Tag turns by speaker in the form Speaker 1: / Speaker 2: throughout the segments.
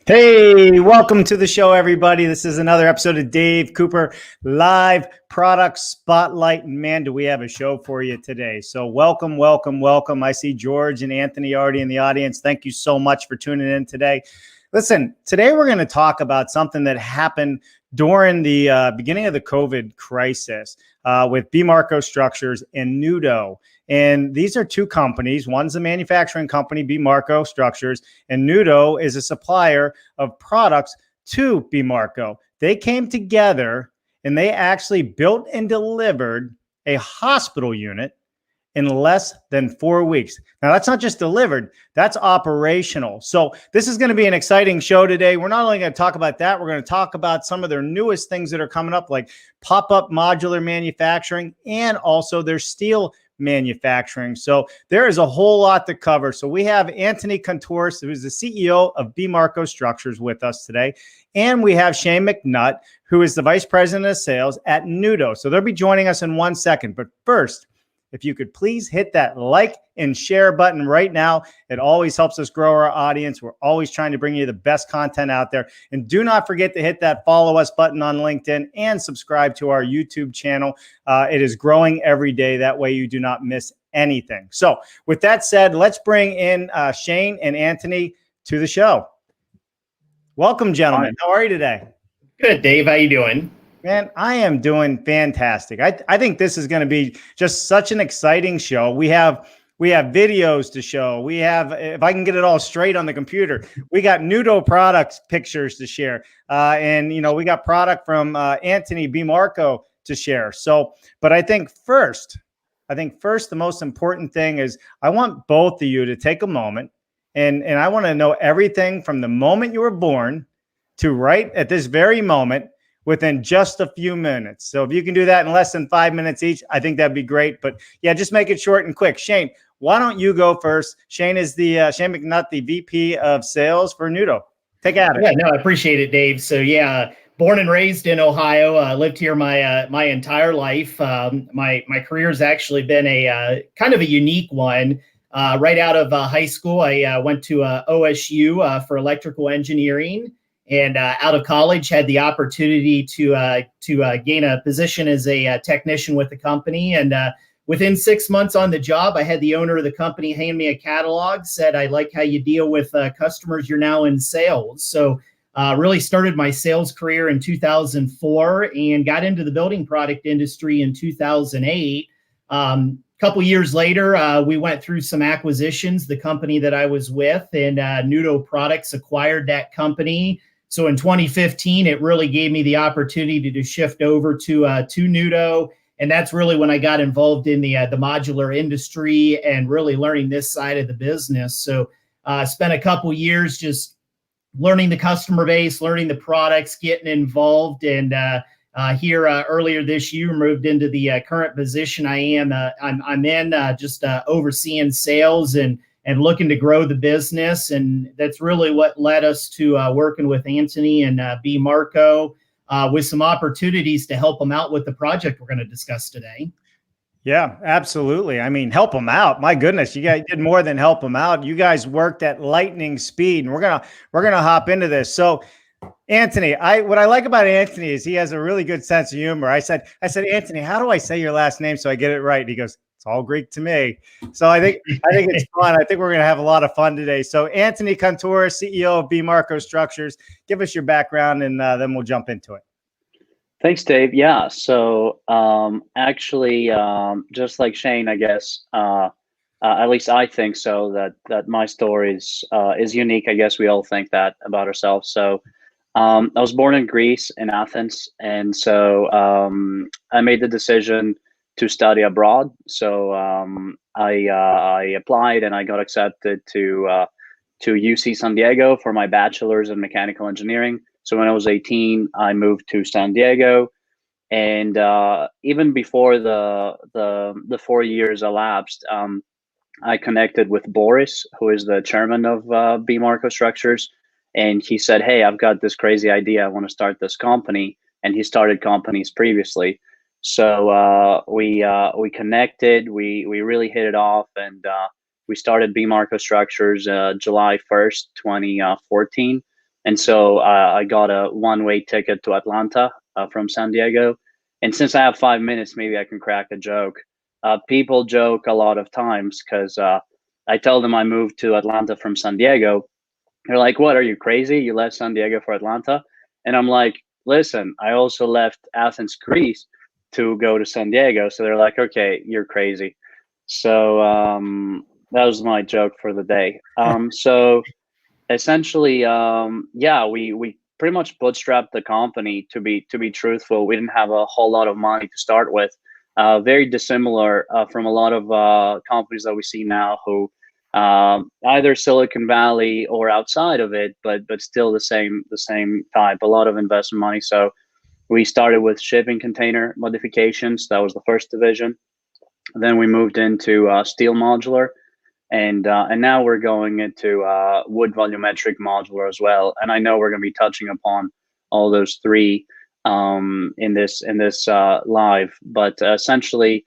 Speaker 1: Hey, welcome to the show, everybody. This is another episode of Dave Cooper Live Product Spotlight. And man, do we have a show for you today. So welcome, welcome, welcome. I see George and Anthony already in the audience. Thank you so much for tuning in today. Listen, today we're going to talk about something that happened during the beginning of the COVID crisis with BMarco Structures and NUDO. And these are two companies. One's a manufacturing company, BMarco Structures, and NUDO is a supplier of products to BMarco. They came together and they actually built and delivered a hospital unit in less than 4 weeks. Now, that's not just delivered, that's operational. So this is going to be an exciting show today. We're not only going to talk about that, we're going to talk about some of their newest things that are coming up, like PopUp Modular Manufacturing and also their steel manufacturing. So there is a whole lot to cover. So we have Anthony Contouris, who is the CEO of BMarco Structures, with us today. And we have Shane McNutt, who is the Vice President of Sales at NUDO. So they'll be joining us in 1 second. But first, if you could please hit that like and share button right now. It always helps us grow our audience. We're always trying to bring you the best content out there. And do not forget to hit that follow us button on LinkedIn and subscribe to our YouTube channel. It is growing every day. That way you do not miss anything. So with that said, let's bring in Shane and Anthony to the show. Welcome, gentlemen. How are you today?
Speaker 2: Good, Dave. How you doing?
Speaker 1: Man, I am doing fantastic. I think this is going to be just such an exciting show. We have videos to show. We have, if I can get it all straight on the computer, we got NUDO products pictures to share. And, you know, we got product from Anthony BMarco to share. So, but I think first, the most important thing is I want both of you to take a moment and I want to know everything from the moment you were born to right at this very moment, within just a few minutes. So if you can do that in less than 5 minutes each, I think that'd be great. But yeah, just make it short and quick. Shane, why don't you go first? Shane is the Shane McNutt, the VP of Sales for NUDO. Take it out.
Speaker 2: Yeah, no, I appreciate it, Dave. So yeah, born and raised in Ohio, lived here my entire life. My career's actually been a kind of a unique one. Right out of high school, I went to OSU for electrical engineering. And out of college, had the opportunity to gain a position as a technician with the company. And within 6 months on the job, I had the owner of the company hand me a catalog, said, "I like how you deal with customers. You're now in sales." So really started my sales career in 2004 and got into the building product industry in 2008. Couple years later, we went through some acquisitions, the company that I was with, and NUDO Products acquired that company. So in 2015, it really gave me the opportunity to shift over to NUDO, and that's really when I got involved in the modular industry and really learning this side of the business. So spent a couple years just learning the customer base, learning the products, getting involved, and here earlier this year moved into the current position I'm in, just overseeing sales and looking to grow the business. And that's really what led us to working with Anthony and BMarco with some opportunities to help them out with the project we're going to discuss today.
Speaker 1: Yeah, absolutely. I mean, help them out. My goodness, you guys did more than help them out. You guys worked at lightning speed, and we're gonna hop into this. So Anthony, what I like about Anthony is he has a really good sense of humor. I said, Anthony, how do I say your last name so I get it right? And he goes, it's all Greek to me. So I think it's fun. I think we're going to have a lot of fun today. So Anthony Contouris, CEO of BMarco Structures, give us your background and then we'll jump into it.
Speaker 3: Thanks, Dave. Yeah. So actually, just like Shane, I guess, at least I think so, that my story is unique. I guess we all think that about ourselves. So I was born in Greece, in Athens, and so I made the decision to study abroad. So I applied and I got accepted to UC San Diego for my bachelor's in mechanical engineering. So when I was 18, I moved to San Diego, and even before the 4 years elapsed, I connected with Boris, who is the chairman of BMarco Structures. And he said, "Hey, I've got this crazy idea. I want to start this company." And he started companies previously. So we connected, we really hit it off, and we started BMarco Structures July 1st, 2014. And so I got a one-way ticket to Atlanta from San Diego. And since I have 5 minutes, maybe I can crack a joke. People joke a lot of times because I tell them I moved to Atlanta from San Diego. They're like, "What, are you crazy? You left San Diego for Atlanta?" And I'm like, "Listen, I also left Athens, Greece to go to San Diego." So they're like, "Okay, you're crazy." So that was my joke for the day. So essentially, yeah, we pretty much bootstrapped the company. To be truthful, we didn't have a whole lot of money to start with. Very dissimilar from a lot of companies that we see now who either Silicon Valley or outside of it, but still the same type. A lot of investment money. So we started with shipping container modifications. That was the first division. Then we moved into steel modular, and now we're going into wood volumetric modular as well. And I know we're going to be touching upon all those three in this live, but essentially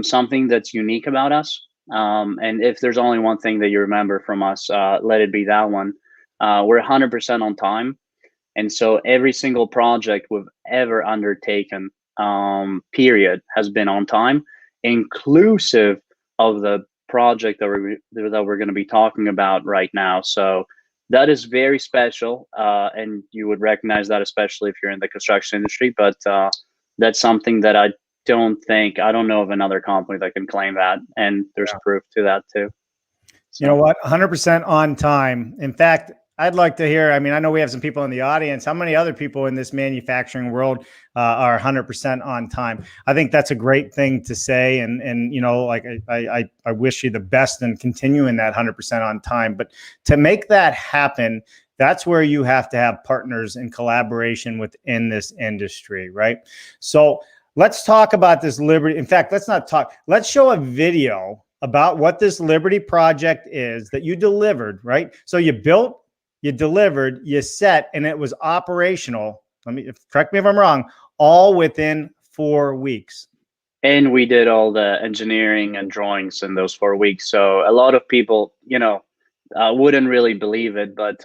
Speaker 3: something that's unique about us. And if there's only one thing that you remember from us, let it be that one. We're 100% on time. And so every single project we've ever undertaken, period, has been on time, inclusive of the project that we're going to be talking about right now. So that is very special, and you would recognize that, especially if you're in the construction industry. But that's something that I don't know of another company that can claim that, and there's proof to that too. So.
Speaker 1: You know what? 100% on time. In fact, I'd like to hear, I mean, I know we have some people in the audience. How many other people in this manufacturing world are 100% on time? I think that's a great thing to say. And you know, like I wish you the best in continuing that 100% on time. But to make that happen, that's where you have to have partners and collaboration within this industry, right? So let's talk about this Liberty. In fact, let's show a video about what this Liberty project is that you delivered, right? So you built, you delivered, you set, and it was operational. Correct me if I'm wrong, all within 4 weeks.
Speaker 3: And we did all the engineering and drawings in those 4 weeks. So a lot of people, you know, wouldn't really believe it, but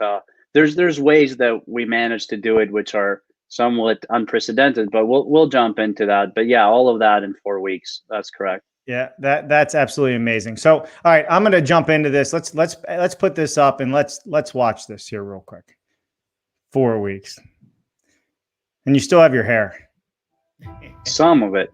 Speaker 3: there's ways that we managed to do it, which are somewhat unprecedented, but we'll jump into that. But yeah, all of that in 4 weeks. That's correct.
Speaker 1: Yeah, that's absolutely amazing. So, all right, I'm going to jump into this. Let's put this up and let's watch this here real quick. 4 weeks, and you still have your hair.
Speaker 3: Some of it.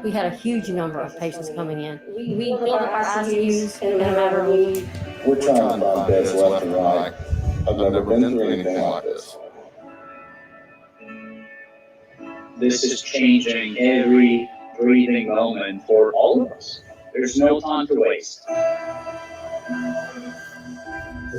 Speaker 4: We had a huge number of patients coming in. We built up our ICUs in a matter of a week.
Speaker 5: We're trying to find beds left and right. I've never been through anything like this.
Speaker 3: This is changing every breathing moment for all of us. There's no time to waste.
Speaker 6: The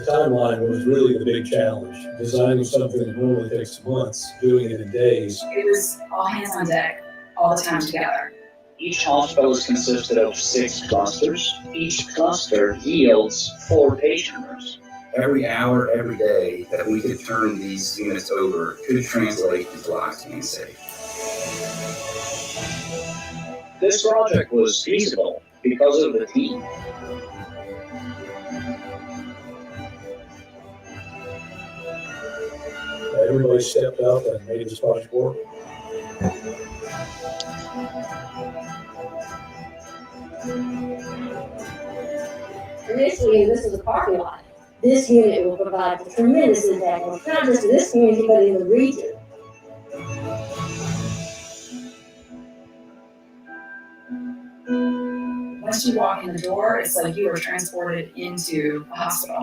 Speaker 6: timeline was really the big challenge. Designing something that normally takes months, doing it in days.
Speaker 7: It was all hands on deck, all the time together.
Speaker 3: Each hospital is consisted of 6 clusters. Each cluster yields 4 patient rooms.
Speaker 8: Every hour, every day that we could turn these units over could translate into lives being saved.
Speaker 3: This project was feasible because of the team.
Speaker 6: Everybody stepped up and made this project work.
Speaker 4: Initially, this is a parking lot. This unit will provide a tremendous impact, not just in this community, but in the region.
Speaker 7: Once you walk in the door, it's like you are transported into a hospital.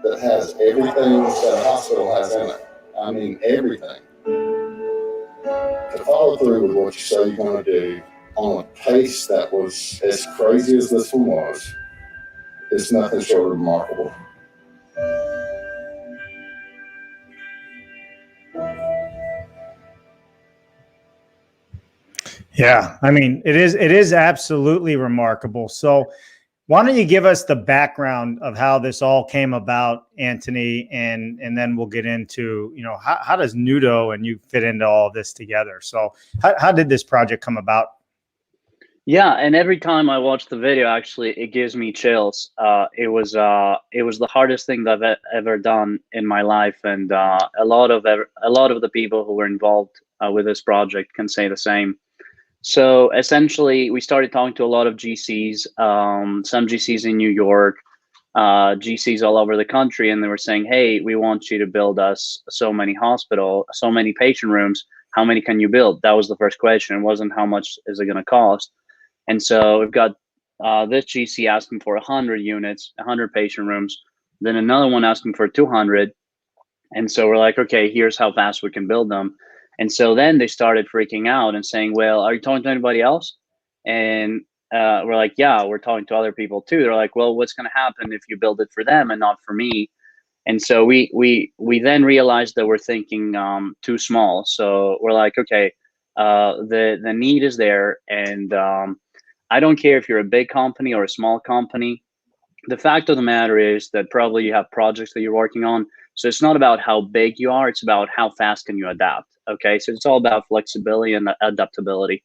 Speaker 5: That has everything that a hospital has in it. I mean, everything. To follow through with what you say you're going to do on a pace that was as crazy as this one was, it's nothing short of remarkable.
Speaker 1: Yeah, I mean, it is absolutely remarkable. So why don't you give us the background of how this all came about, Anthony, and then we'll get into, you know, how does NUDO and you fit into all of this together? So how did this project come about?
Speaker 3: Yeah, and every time I watch the video, actually, it gives me chills. It was the hardest thing that I've ever done in my life, and a lot of the people who were involved with this project can say the same. So essentially, we started talking to a lot of GCs, some GCs in New York, GCs all over the country, and they were saying, "Hey, we want you to build us so many patient rooms. How many can you build?" That was the first question. It wasn't how much is it going to cost. And so we've got this GC asking for 100 units, 100 patient rooms, then another one asking for 200. And so we're like, okay, here's how fast we can build them. And so then they started freaking out and saying, well, are you talking to anybody else? And we're like, yeah, we're talking to other people too. They're like, well, what's going to happen if you build it for them and not for me? And so we then realized that we're thinking too small. So we're like, okay, the need is there, and I don't care if you're a big company or a small company. The fact of the matter is that probably you have projects that you're working on. So it's not about how big you are, it's about how fast can you adapt. Okay, so it's all about flexibility and adaptability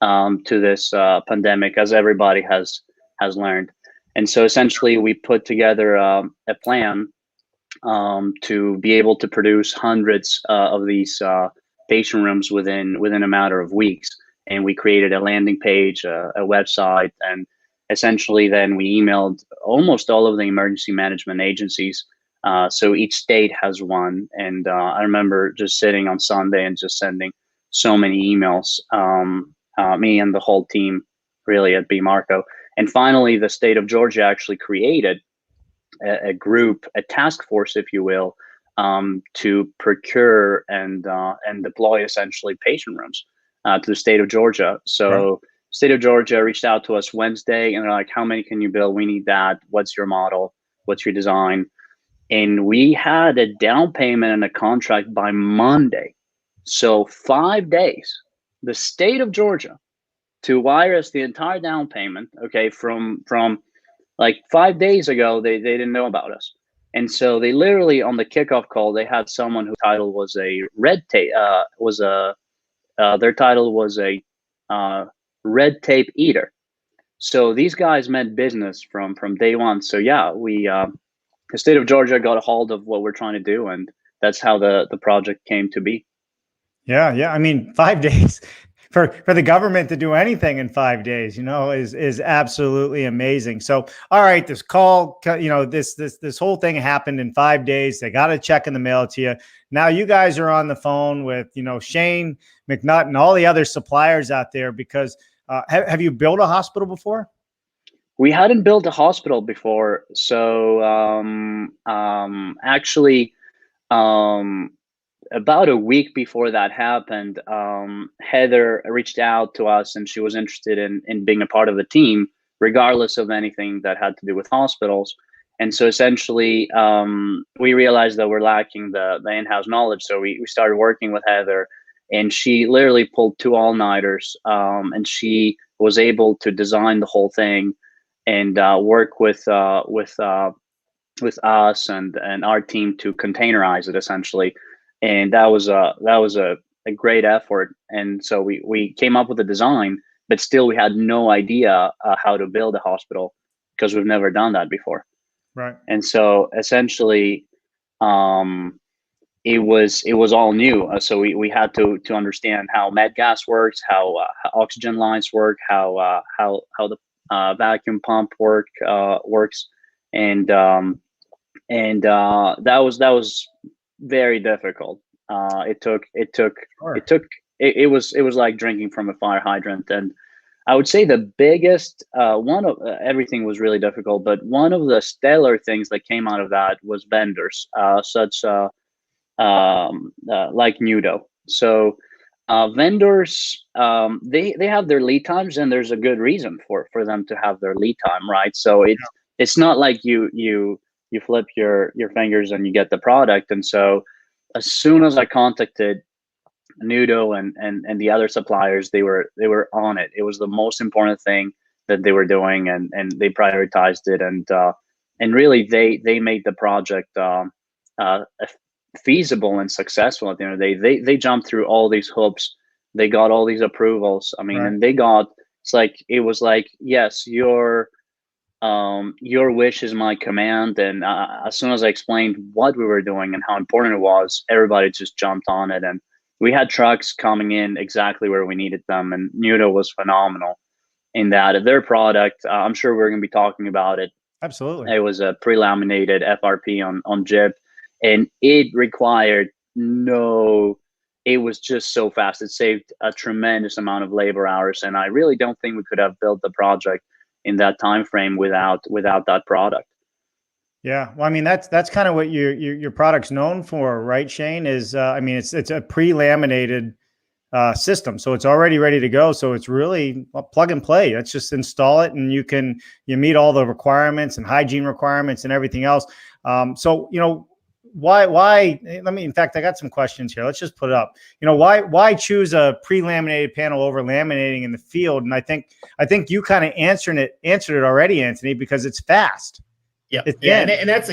Speaker 3: to this pandemic, as everybody has learned. And so essentially, we put together a plan to be able to produce hundreds of these patient rooms within a matter of weeks. And we created a landing page, a website, and essentially then we emailed almost all of the emergency management agencies. So each state has one, and I remember just sitting on Sunday and just sending so many emails, me and the whole team really at B Marco. And finally, the state of Georgia actually created a group, a task force, if you will, to procure and deploy essentially patient rooms to the state of Georgia. So right. State of Georgia reached out to us Wednesday, and they're like, how many can you build? We need that. What's your model? What's your design? And we had a down payment and a contract by Monday. So 5 days, the state of Georgia to wire us the entire down payment, okay, from like 5 days ago, they didn't know about us. And so they literally, on the kickoff call, they had someone whose title was a their title was a red tape eater. So these guys meant business from day one. So yeah, the state of Georgia got a hold of what we're trying to do, and that's how the project came to be.
Speaker 1: Yeah. I mean, 5 days for the government to do anything in 5 days, is absolutely amazing. So, all right, this call, this whole thing happened in 5 days. They got a check in the mail to you. Now you guys are on the phone with, Shane McNutt and all the other suppliers out there, because have you built a hospital before?
Speaker 3: We hadn't built a hospital before. So actually, about a week before that happened, Heather reached out to us, and she was interested in being a part of the team, regardless of anything that had to do with hospitals. And so essentially, we realized that we're lacking the in-house knowledge. So we started working with Heather, and she literally pulled 2 all-nighters, and she was able to design the whole thing and work with us and our team to containerize it essentially. And that was a great effort. And so we came up with a design, but still we had no idea how to build a hospital, because we've never done that before.
Speaker 1: Right.
Speaker 3: And so essentially, it was all new. So we had to understand how med gas works, how oxygen lines work, how the vacuum pump works, and that was very different. It was like drinking from a fire hydrant. And I would say the biggest one of everything was really difficult, but one of the stellar things that came out of that was vendors, such like NUDO. So vendors, they have their lead times, and there's a good reason for them to have their lead time, right? So it's not like you flip your fingers and you get the product. And so as soon as I contacted NUDO and the other suppliers, they were on it. It was the most important thing that they were doing, and they prioritized it, and really they made the project feasible and successful. At the end of the day, they jumped through all these hoops. They got all these approvals. I mean, right. And they got it was like, yes, your wish is my command. And as soon as I explained what we were doing and how important it was, everybody just jumped on it. And we had trucks coming in exactly where we needed them. And NUDO was phenomenal in that. Their product, I'm sure we're going to be talking about it.
Speaker 1: Absolutely.
Speaker 3: It was a pre-laminated FRP on JIP, and it required it was just so fast. It saved a tremendous amount of labor hours. And I really don't think we could have built the project in that time frame without that product.
Speaker 1: Yeah, well, I mean that's kind of what your product's known for, right, Shane? Is I mean it's a pre-laminated system, so it's already ready to go. So it's really plug and play. Let's just install it, and you meet all the requirements and hygiene requirements and everything else. So why? Let me. In fact, I got some questions here. Let's just put it up. Why choose a pre-laminated panel over laminating in the field? And I think you kind of answered it already, Anthony, because it's fast.
Speaker 2: Yeah, and that's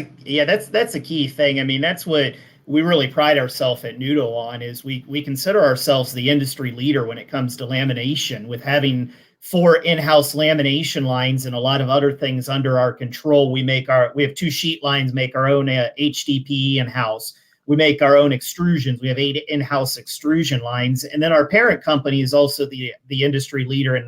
Speaker 2: a key thing. I mean, that's what we really pride ourselves at NUDO on, is we consider ourselves the industry leader when it comes to lamination, with having 4 in-house lamination lines and a lot of other things under our control. We have 2 sheet lines, make our own HDPE in-house. We make our own extrusions. We have 8 in-house extrusion lines. And then our parent company is also the industry leader in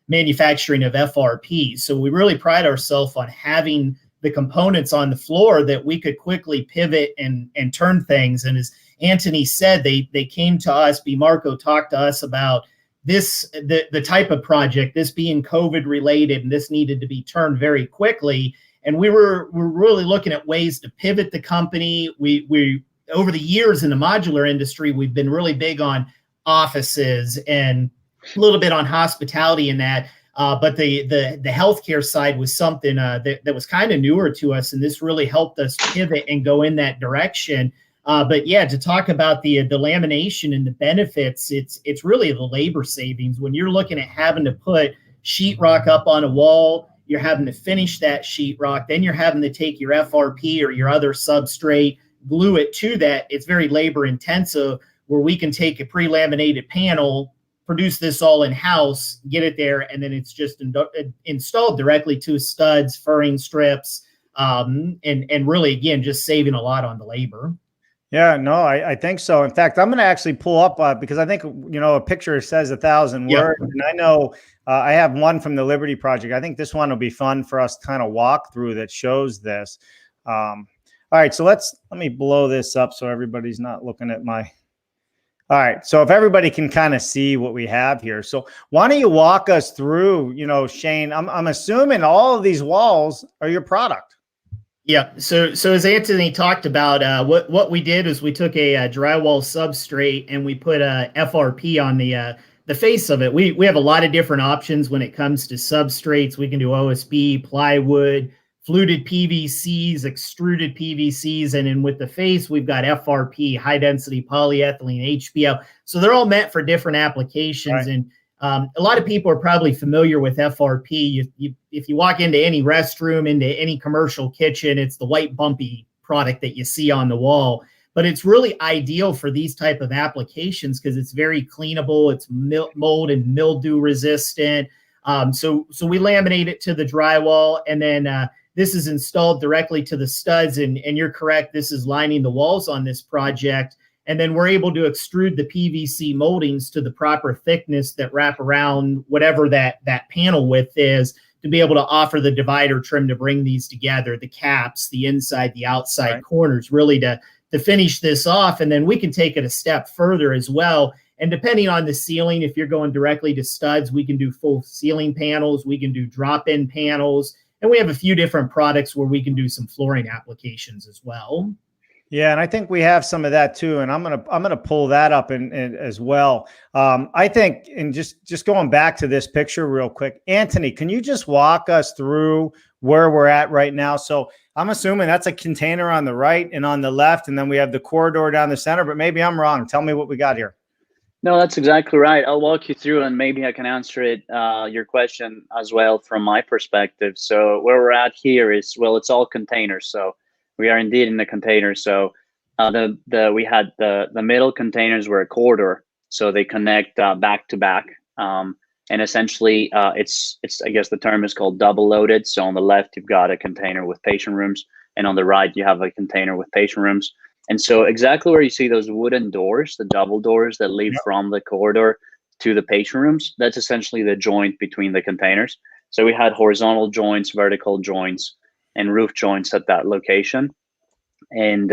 Speaker 2: manufacturing of FRP. So we really pride ourselves on having the components on the floor that we could quickly pivot and turn things. And as Anthony said, they came to us, Marco talked to us about this, the type of project, this being COVID related, and this needed to be turned very quickly. And we're really looking at ways to pivot the company. We over the years in the modular industry, we've been really big on offices and a little bit on hospitality in that. But the healthcare side was something that was kind of newer to us, and this really helped us pivot and go in that direction. But yeah, to talk about the lamination and the benefits, it's really the labor savings. When you're looking at having to put sheetrock up on a wall, you're having to finish that sheetrock, then you're having to take your FRP or your other substrate, glue it to that. It's very labor intensive, where we can take a pre-laminated panel, produce this all in-house, get it there, and then it's just installed directly to studs, furring strips, and really, again, just saving a lot on the labor.
Speaker 1: Yeah, no, I think so. In fact, I'm going to actually pull up because I think, a picture says 1,000 words. And I know I have one from the Liberty Project. I think this one will be fun for us to kind of walk through that shows this. All right, so let me blow this up so everybody's not looking at my... All right, so if everybody can kind of see what we have here. So why don't you walk us through, Shane, I'm assuming all of these walls are your product.
Speaker 2: Yeah, so as Anthony talked about, what we did is we took a drywall substrate and we put a FRP on the face of it. We have a lot of different options when it comes to substrates. We can do OSB, plywood, fluted PVCs, extruded PVCs, and then with the face, we've got FRP, high density polyethylene, HPL. So they're all meant for different applications. Right. And a lot of people are probably familiar with FRP. If you walk into any restroom, into any commercial kitchen, it's the white bumpy product that you see on the wall. But it's really ideal for these type of applications because it's very cleanable. It's mold and mildew resistant. So we laminate it to the drywall, and then this is installed directly to the studs. And you're correct, this is lining the walls on this project. And then we're able to extrude the PVC moldings to the proper thickness that wrap around whatever that panel width is, to be able to offer the divider trim to bring these together, the caps, the inside, the outside corners, really to finish this off. And then we can take it a step further as well. And depending on the ceiling, if you're going directly to studs, we can do full ceiling panels, we can do drop-in panels, and we have a few different products where we can do some flooring applications as well.
Speaker 1: Yeah, and I think we have some of that too, and I'm gonna pull that up and as well. I think, and just going back to this picture real quick, Anthony, can you just walk us through where we're at right now? So I'm assuming that's a container on the right and on the left, and then we have the corridor down the center, but maybe I'm wrong. Tell me what we got here.
Speaker 3: No, that's exactly right. I'll walk you through, and maybe I can answer it, your question as well from my perspective. So where we're at here is, well, it's all containers. So we are indeed in the containers. So we had the middle containers were a corridor, so they connect back to back. And And essentially, it's I guess the term is called double loaded. So on the left, you've got a container with patient rooms, and on the right, you have a container with patient rooms. And so exactly where you see those wooden doors, the double doors that lead from the corridor to the patient rooms, that's essentially the joint between the containers. So we had horizontal joints, vertical joints, and roof joints at that location. And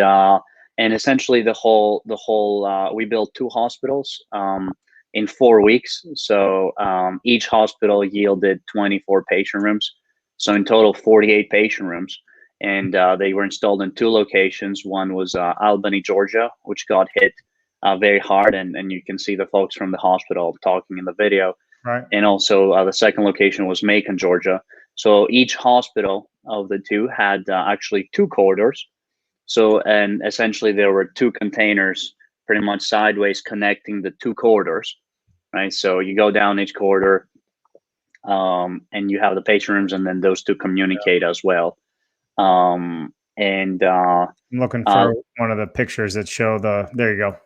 Speaker 3: essentially we built 2 hospitals in 4 weeks. So each hospital yielded 24 patient rooms. So in total, 48 patient rooms. And they were installed in 2 locations. One was Albany, Georgia, which got hit very hard. And you can see the folks from the hospital talking in the video.
Speaker 1: Right.
Speaker 3: And also the second location was Macon, Georgia. So each hospital of the 2 had actually 2 corridors. So, and essentially there were 2 containers pretty much sideways connecting the 2 corridors, right? So you go down each corridor and you have the patient rooms, and then those 2 communicate as well. I'm
Speaker 1: looking for one of the pictures that show there you go.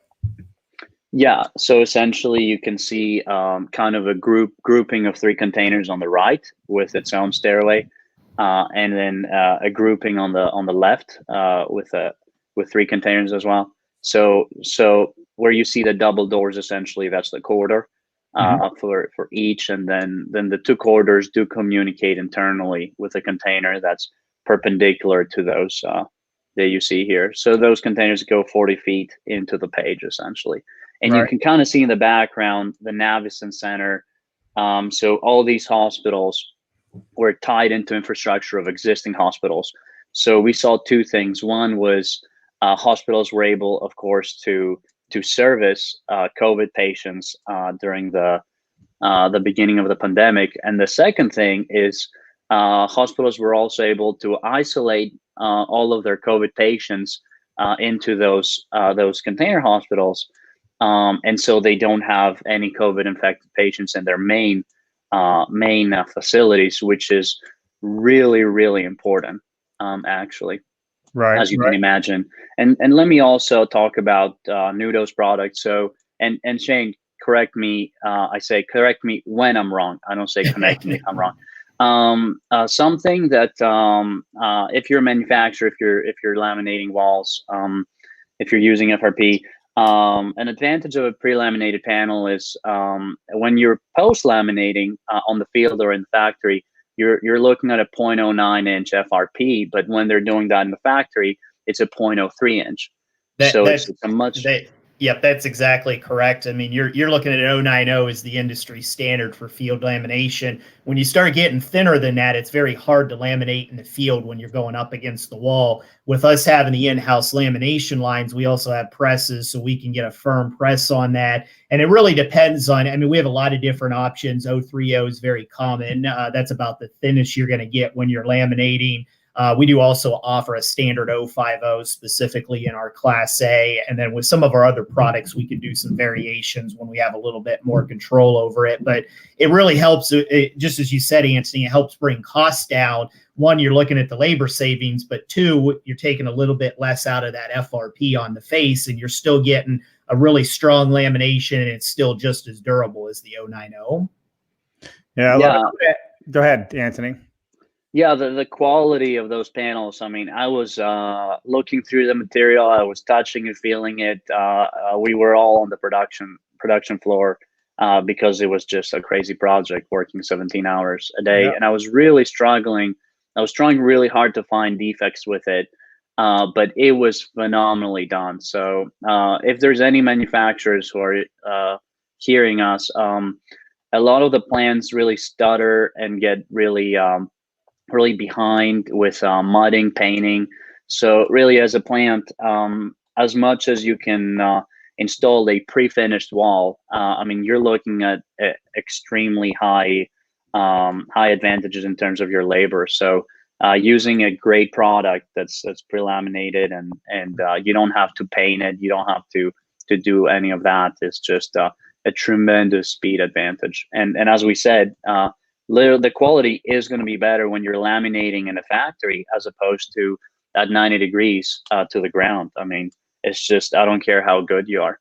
Speaker 3: Yeah, so essentially you can see kind of a grouping of 3 containers on the right with its own stairway, and then a grouping on the left with 3 containers as well. So where you see the double doors, essentially that's the corridor for each, and then the 2 corridors do communicate internally with a container that's perpendicular to those that you see here. So those containers go 40 feet into the page essentially. And you can kind of see in the background the Navison Center. So all these hospitals were tied into infrastructure of existing hospitals. So we saw 2 things. One was hospitals were able, of course, to service COVID patients during the beginning of the pandemic. And the second thing is hospitals were also able to isolate all of their COVID patients into those container hospitals. And so they don't have any COVID infected patients in their main facilities, which is really, really important, actually, as you can imagine. And let me also talk about NUDO's product. So, and Shane, correct me. I say correct me when I'm wrong. I don't say connect me if I'm wrong. Something that if you're a manufacturer, if you're laminating walls, if you're using FRP, an advantage of a pre-laminated panel is when you're post-laminating on the field or in the factory, you're looking at a 0.09 inch FRP, but when they're doing that in the factory, it's a 0.03 inch. It's a much.
Speaker 2: Yep, that's exactly correct. I mean, you're looking at an 090 as the industry standard for field lamination. When you start getting thinner than that, it's very hard to laminate in the field when you're going up against the wall. With us having the in-house lamination lines, we also have presses, so we can get a firm press on that. And it really depends on, I mean, we have a lot of different options. 030 is very common. That's about the thinnest you're going to get when you're laminating. We do also offer a standard 050 specifically in our Class A. And then with some of our other products, we can do some variations when we have a little bit more control over it. But it really helps, just as you said, Anthony, it helps bring costs down. 1, you're looking at the labor savings, but 2, you're taking a little bit less out of that FRP on the face, and you're still getting a really strong lamination, and it's still just as durable as the 090.
Speaker 1: Yeah. Go ahead, Anthony.
Speaker 3: Yeah, the quality of those panels. I mean, I was looking through the material. I was touching and feeling it. We were all on the production floor because it was just a crazy project, working 17 hours a day. And I was really struggling. I was trying really hard to find defects with it, but it was phenomenally done. So if there's any manufacturers who are hearing us, a lot of the plants really stutter and get really behind with mudding, painting. So really, as a plant, as much as you can install a pre-finished wall, I mean, you're looking at extremely high advantages in terms of your labor. So using a great product that's pre-laminated and you don't have to paint it, you don't have to do any of that. It's just a tremendous speed advantage. And as we said, the quality is going to be better when you're laminating in a factory as opposed to at 90 degrees to the ground. I mean, it's just, I don't care how good you are.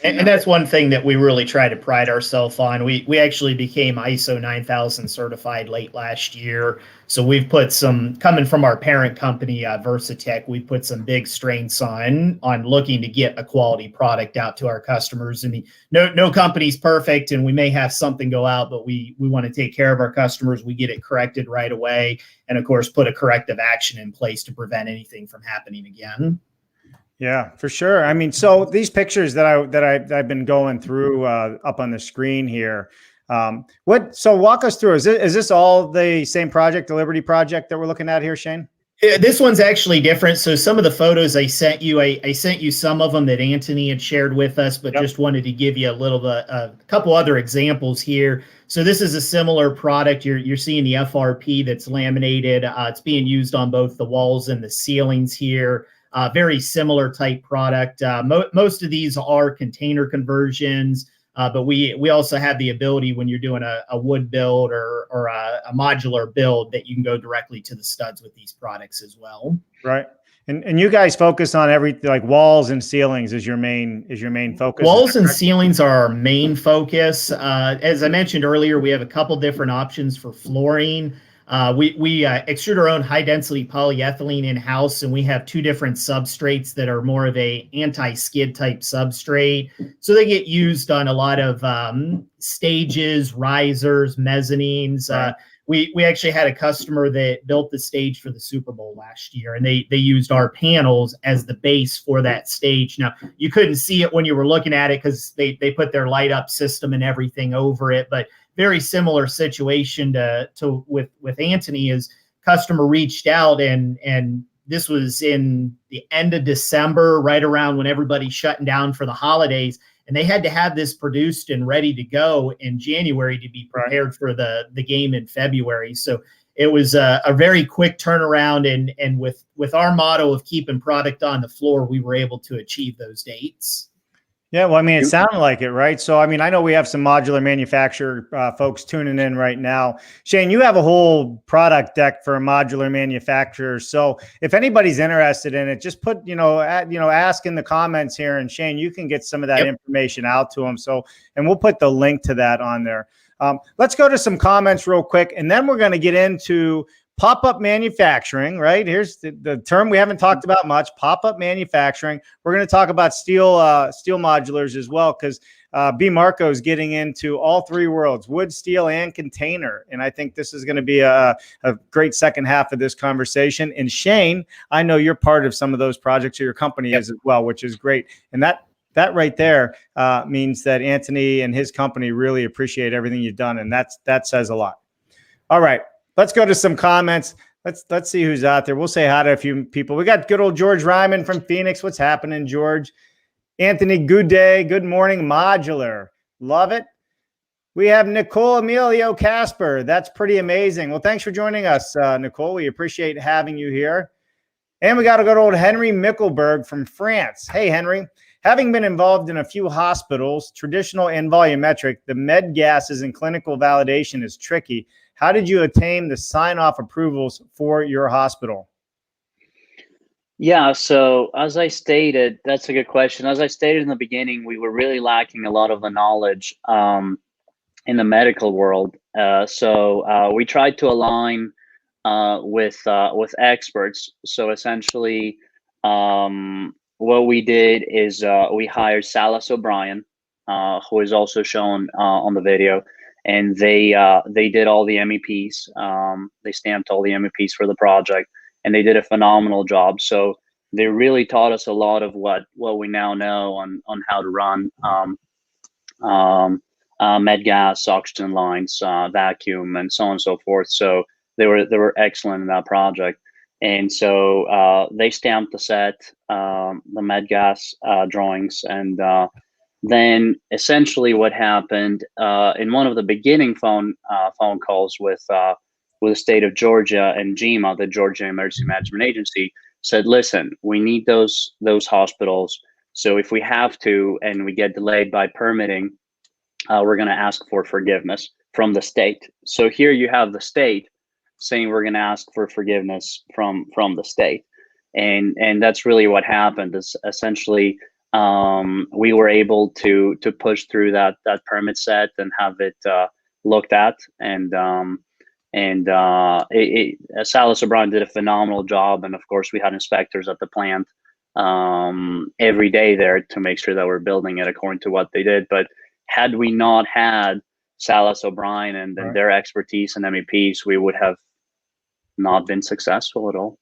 Speaker 2: And that's one thing that we really try to pride ourselves on. We actually became ISO 9000 certified late last year. So we've put some, coming from our parent company, Versatech, we put some big strains on looking to get a quality product out to our customers. I mean, no company's perfect, and we may have something go out, but we want to take care of our customers. We get it corrected right away, and of course, put a corrective action in place to prevent anything from happening again.
Speaker 1: Yeah, for sure. I mean, so these pictures that I've been going through up on the screen here. So walk us through. Is this all the same project, the Liberty project that we're looking at here, Shane?
Speaker 2: Yeah, this one's actually different. So some of the photos I sent you, I sent you some of them that Anthony had shared with us, but just wanted to give you a couple other examples here. So this is a similar product. You're seeing the FRP that's laminated. It's being used on both the walls and the ceilings here. Very similar type product. Most of these are container conversions, but we also have the ability when you're doing a wood build or a modular build that you can go directly to the studs with these products as well.
Speaker 1: Right. And you guys focus on everything, like walls and ceilings is your main focus.
Speaker 2: Walls and ceilings are our main focus. As I mentioned earlier, we have a couple different options for flooring. We extrude our own high density polyethylene in-house, and we have two different substrates that are more of a anti-skid type substrate. So they get used on a lot of stages, risers, mezzanines.
Speaker 1: Right.
Speaker 2: We actually had a customer that built the stage for the Super Bowl last year, and they used our panels as the base for that stage. Now, you couldn't see it when you were looking at it because they put their light up system and everything over it, but very similar situation to with Anthony. Is customer reached out, and this was in the end of December, right around when everybody's shutting down for the holidays, and they had to have this produced and ready to go in January to be prepared for the game in February. So it was a very quick turnaround, and with our motto of keeping product on the floor, we were able to achieve those dates.
Speaker 1: Yeah, well, I mean, it sounded like it, right? So, I mean, I know we have some modular manufacturer folks tuning in right now. Shane, you have a whole product deck for modular manufacturers. So, if anybody's interested in it, just put, ask in the comments here, and Shane, you can get some of that information out to them. So, and we'll put the link to that on there. Let's go to some comments real quick, and then we're going to get into pop-up manufacturing, right? Here's the term we haven't talked about much, pop-up manufacturing. We're going to talk about steel modulars as well, because B. Marco is getting into all three worlds, wood, steel, and container. And I think this is going to be a great second half of this conversation. And Shane, I know you're part of some of those projects, or your company is as well, which is great. And that right there means that Anthony and his company really appreciate everything you've done. And that says a lot. All right. Let's go to some comments. Let's see who's out there. We'll say hi to a few people. We got good old George Ryman from Phoenix. What's happening, George? Anthony, good day. Good morning, modular. Love it. We have Nicole Emilio Casper. That's pretty amazing. Well, thanks for joining us, Nicole. We appreciate having you here. And we got a good old Henry Mickelberg from France. Hey, Henry. Having been involved in a few hospitals, traditional and volumetric, the med gases and clinical validation is tricky. How did you attain the sign-off approvals for your hospital?
Speaker 3: Yeah, so as I stated, that's a good question. As I stated in the beginning, we were really lacking a lot of the knowledge in the medical world. So we tried to align with experts. So essentially, what we did is we hired Salas O'Brien, who is also shown on the video. And they did all the MEPs. They stamped all the MEPs for the project, and they did a phenomenal job. So they really taught us a lot of what we now know on how to run med gas, oxygen lines, vacuum, and so on and so forth. So they were excellent in that project. And so they stamped the set, the med gas drawings, and then essentially what happened in one of the beginning phone calls with the state of Georgia and GEMA, the Georgia Emergency Management Agency, said, listen, we need those hospitals. So if we have to, and we get delayed by permitting, we're going to ask for forgiveness from the state. So here you have the state saying we're going to ask for forgiveness from the state. And that's really what happened. Is essentially we were able to push through that permit set and have it looked at, and Salas O'Brien did a phenomenal job, and of course we had inspectors at the plant every day there to make sure that we're building it according to what they did. But had we not had Salas O'Brien and their expertise and MEPs, we would have not been successful at all.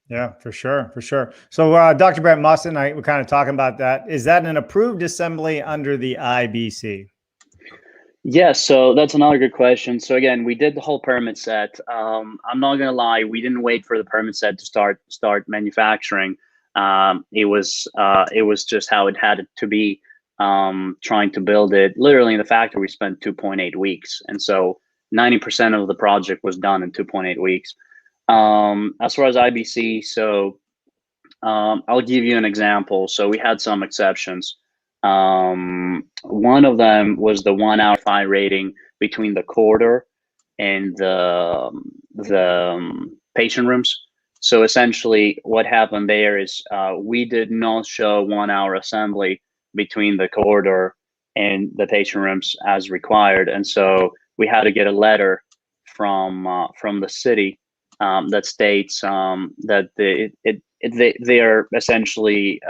Speaker 1: Yeah, for sure, for sure. So Dr. Brett Musson, we're kind of talking about that. Is that an approved assembly under the IBC?
Speaker 3: Yes, so that's another good question. So again, we did the whole permit set. I'm not gonna lie, we didn't wait for the permit set to start manufacturing. It was just how it had to be. Trying to build it literally in the factory, we spent 2.8 weeks, and so 90% of the project was done in 2.8 weeks. As far as IBC, so I'll give you an example. So we had some exceptions. One of them was the 1 hour fire rating between the corridor and the patient rooms. So essentially what happened there is we did not show 1 hour assembly between the corridor and the patient rooms as required. And so we had to get a letter from the city that states that they are essentially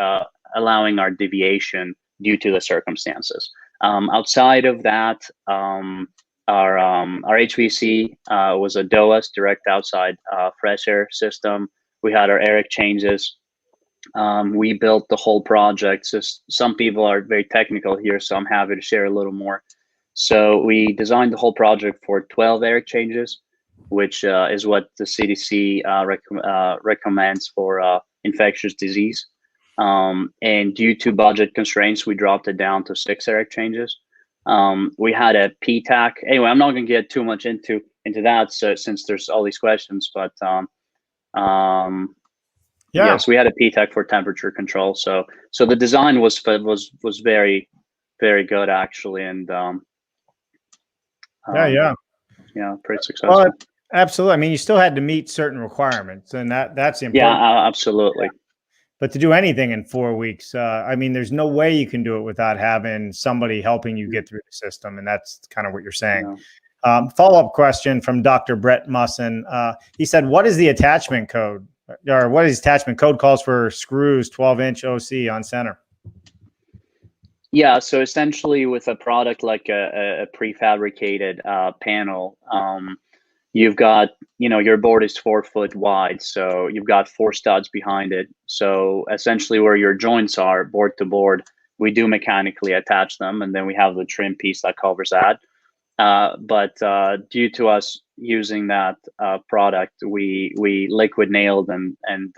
Speaker 3: allowing our deviation due to the circumstances. Outside of that, our HVAC was a DOAS, direct outside fresh air system. We had our air exchanges. We built the whole project. So some people are very technical here, so I'm happy to share a little more. So we designed the whole project for 12 air exchanges, which is what the CDC recommends for infectious disease. And due to budget constraints, we dropped it down to 6 air exchanges. We had a PTAC. Anyway, I'm not going to get too much into that, so since there's all these questions, but yes, we had a PTAC for temperature control. So the design was very, very good actually, and pretty successful.
Speaker 1: Well, absolutely. I mean, you still had to meet certain requirements, and that's important.
Speaker 3: Yeah, absolutely.
Speaker 1: But to do anything in 4 weeks, I mean, there's no way you can do it without having somebody helping you get through the system, and that's kind of what you're saying. Yeah. Follow-up question from Dr. Brett Musson. He said, "What is the attachment code, or what is attachment code calls for screws 12-inch OC on center?"
Speaker 3: Yeah, so essentially with a product like a prefabricated panel, you've got, your board is 4 foot wide, so you've got 4 studs behind it. So essentially where your joints are, board to board, we do mechanically attach them, and then we have the trim piece that covers that. But due to us using that product, we liquid nailed and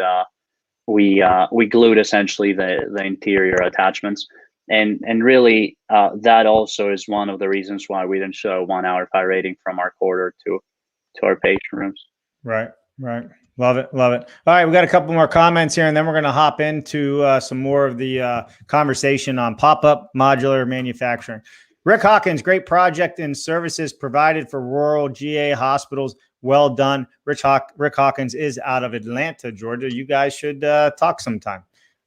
Speaker 3: we glued essentially the interior attachments. And really, that also is one of the reasons why we didn't show 1 hour fire rating from our corridor to our patient rooms.
Speaker 1: Right. Love it. All right, we got a couple more comments here, and then we're going to hop into some more of the conversation on PopUp Modular Manufacturing. Rick Hawkins, great project and services provided for rural GA hospitals. Well done. Rick Hawkins is out of Atlanta, Georgia. You guys should talk sometime.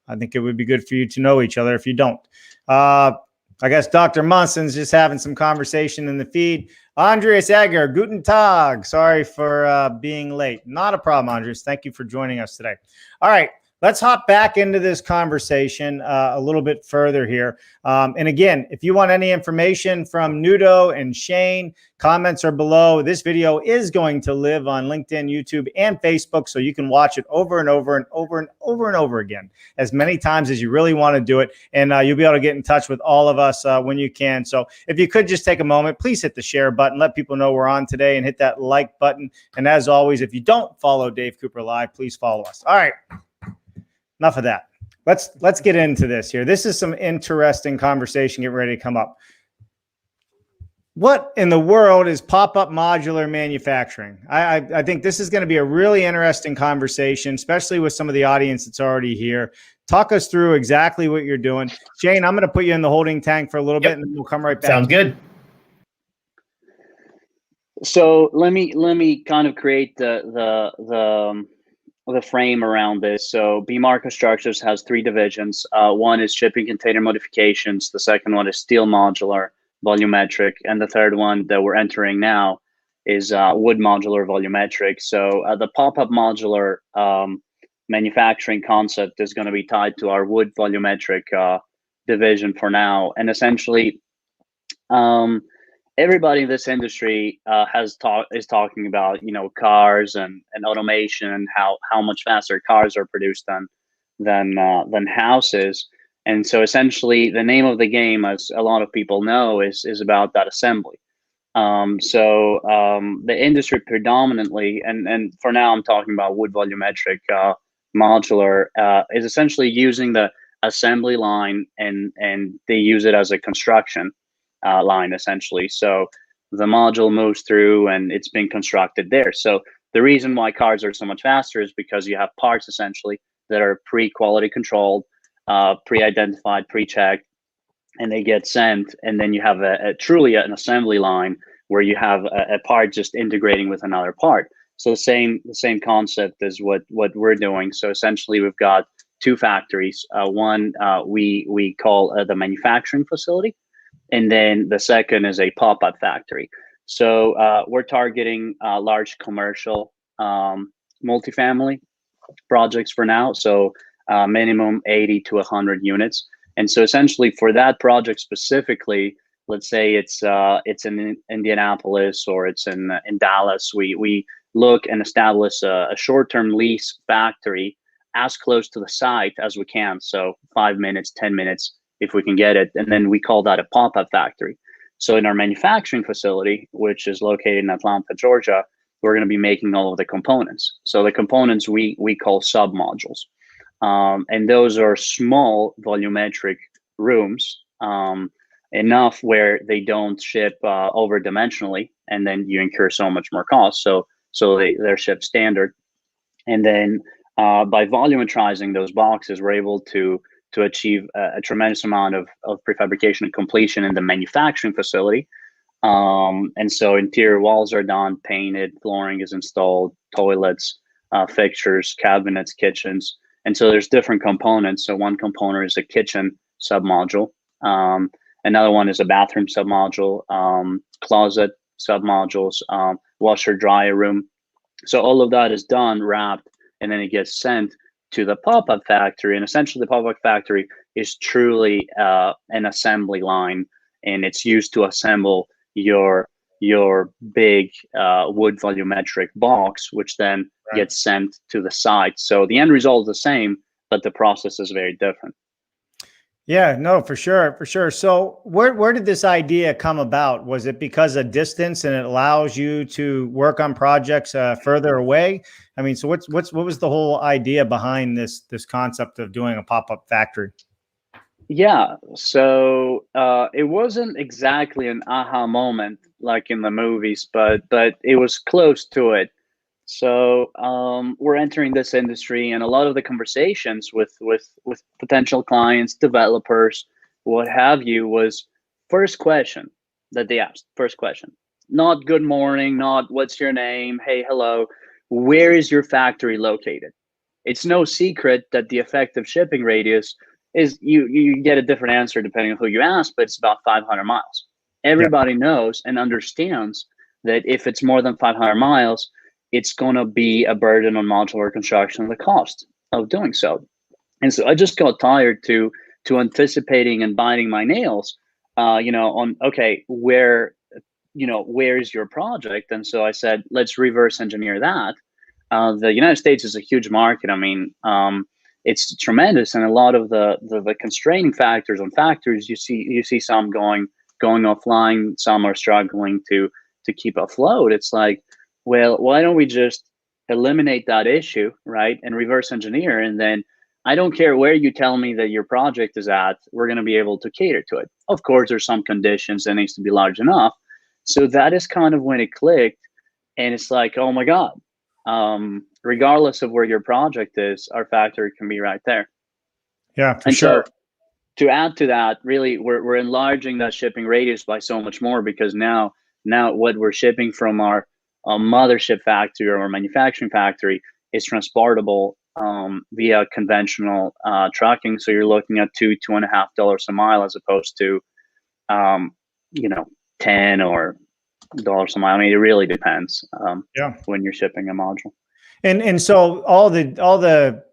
Speaker 1: I think it would be good for you to know each other if you don't. I guess Dr. Munson's just having some conversation in the feed. Andreas Egger, guten Tag. Sorry for being late. Not a problem, Andreas. Thank you for joining us today. All right, let's hop back into this conversation a little bit further here. And again, if you want any information from NUDO and Shane, comments are below. This video is going to live on LinkedIn, YouTube, and Facebook, so you can watch it over and over and over and over and over again, as many times as you really want to do it. And you'll be able to get in touch with all of us when you can. So if you could just take a moment, please hit the share button, let people know we're on today, and hit that like button. And as always, if you don't follow Dave Cooper Live, please follow us. All right. Enough of that. Let's get into this here. This is some interesting conversation getting ready to come up. What in the world is PopUp Modular Manufacturing? I think this is going to be a really interesting conversation, especially with some of the audience that's already here. Talk us through exactly what you're doing. Shane, I'm going to put you in the holding tank for a little bit, and then we'll come right back.
Speaker 2: Sounds good.
Speaker 3: So let me kind of create the the frame around this. So BMAR Constructors has 3 divisions. One is shipping container modifications. The second one is steel modular volumetric, and the third one that we're entering now is wood modular volumetric. So the pop-up modular manufacturing concept is going to be tied to our wood volumetric division for now. And essentially, everybody in this industry is talking about, you know, cars and automation, and how much faster cars are produced than houses. And so essentially, the name of the game, as a lot of people know, is about that assembly. The industry predominantly, and for now I'm talking about wood volumetric modular, is essentially using the assembly line, and they use it as a construction line, essentially. So the module moves through and it's being constructed there. So the reason why cars are so much faster is because you have parts essentially that are pre-quality controlled, pre-identified, pre-checked, and they get sent, and then you have a truly an assembly line where you have a part just integrating with another part. So the same concept is what we're doing. So essentially, we've got 2 factories. One we call the manufacturing facility, and then the second is a pop-up factory. So we're targeting large commercial multifamily projects for now. So minimum 80 to 100 units. And so essentially for that project specifically, let's say it's in Indianapolis or it's in Dallas, we look and establish a short-term lease factory as close to the site as we can. So 5 minutes, 10 minutes, if we can get it. And then we call that a pop-up factory. So in our manufacturing facility, which is located in Atlanta, Georgia, we're going to be making all of the components. So the components we call sub-modules. And those are small volumetric rooms, enough where they don't ship over-dimensionally, and then you incur so much more cost. So they're shipped standard. And then by volumetrizing those boxes, we're able to achieve a tremendous amount of prefabrication and completion in the manufacturing facility. And so interior walls are done, painted, flooring is installed, toilets, fixtures, cabinets, kitchens. And so there's different components. So one component is a kitchen submodule. Another one is a bathroom submodule, closet submodules, washer dryer room. So all of that is done, wrapped, and then it gets sent to the pop-up factory. And essentially the pop-up factory is truly an assembly line, and it's used to assemble your big wood volumetric box, which then gets sent to the site. So the end result is the same, but the process is very different.
Speaker 1: Yeah, no, for sure. So where did this idea come about? Was it because of distance and it allows you to work on projects further away? I mean, so what was the whole idea behind this concept of doing a pop-up factory?
Speaker 3: Yeah, so it wasn't exactly an aha moment like in the movies, but it was close to it. So we're entering this industry, and a lot of the conversations with potential clients, developers, what have you, was first question that they asked. First question, not good morning, not what's your name, hey, hello, where is your factory located? It's no secret that the effective shipping radius is you get a different answer depending on who you ask, but it's about 500 miles. Everybody knows and understands that if it's more than 500 miles, it's going to be a burden on modular construction and the cost of doing so. And so I just got tired to anticipating and biting my nails, on, okay, where's your project? And so I said, let's reverse engineer that. The United States is a huge market. I mean, it's tremendous. And a lot of the constraining factors on factories, you see some going offline, some are struggling to keep afloat. It's like, well, why don't we just eliminate that issue, right? And reverse engineer. And then I don't care where you tell me that your project is at, we're going to be able to cater to it. Of course, there's some conditions that needs to be large enough. So that is kind of when it clicked. And it's like, oh my God, regardless of where your project is, our factory can be right there.
Speaker 1: Yeah, for sure.
Speaker 3: So to add to that, really, we're enlarging that shipping radius by so much more, because now what we're shipping from our mothership factory or our manufacturing factory is transportable via conventional trucking. So you're looking at $2.50 a mile as opposed to, you know, 10 or dollars a mile. I mean, it really depends when you're shipping a module.
Speaker 1: And so all the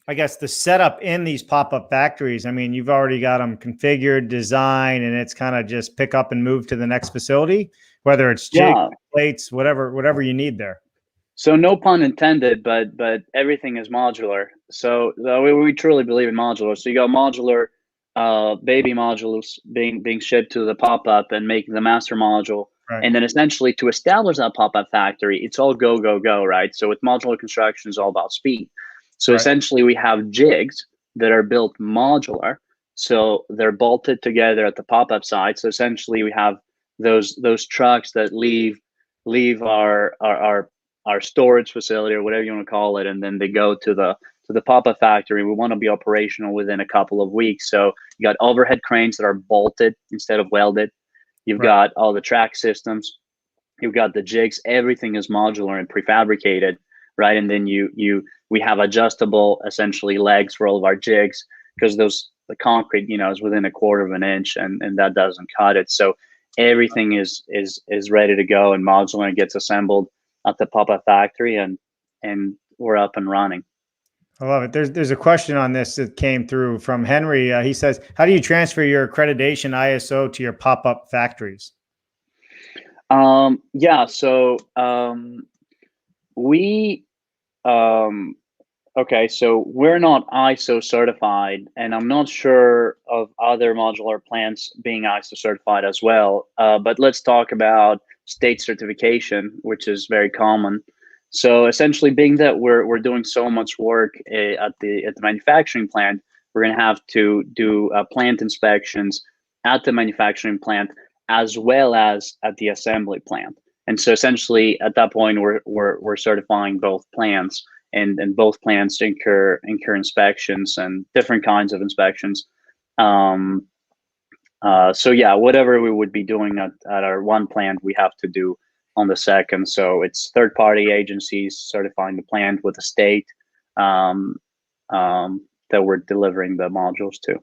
Speaker 1: I guess the setup in these pop-up factories, I mean, you've already got them configured, designed, and it's kind of just pick up and move to the next facility, whether it's jigs, plates, whatever you need there.
Speaker 3: So no pun intended, but everything is modular. So we truly believe in modular. So you got modular baby modules being shipped to the pop-up and making the master module. Right. And then essentially to establish that pop-up factory, it's all go, go, go, right? So with modular construction, it's all about speed. So essentially we have jigs that are built modular. So they're bolted together at the pop-up site. So essentially we have those trucks that leave our storage facility or whatever you want to call it, and then they go to the pop-up factory. We want to be operational within a couple of weeks. So you got overhead cranes that are bolted instead of welded. You've got all the track systems. You've got the jigs. Everything is modular and prefabricated, right? And then we have adjustable essentially legs for all of our jigs because the concrete, you know, is within 1/4 of an inch and that doesn't cut it. So everything is ready to go and modular and gets assembled at the pop-up factory and we're up and running.
Speaker 1: I love it. There's a question on this that came through from Henry. He says, how do you transfer your accreditation ISO to your pop-up factories?
Speaker 3: Okay, so we're not ISO certified, and I'm not sure of other modular plants being ISO certified as well. But let's talk about state certification, which is very common. So essentially, being that we're doing so much work at the manufacturing plant, we're going to have to do plant inspections at the manufacturing plant as well as at the assembly plant. And so essentially, at that point, we're certifying both plants. And both plants incur inspections and different kinds of inspections. So yeah, whatever we would be doing at our one plant, we have to do on the second. So it's third-party agencies certifying the plant with the state that we're delivering the modules to.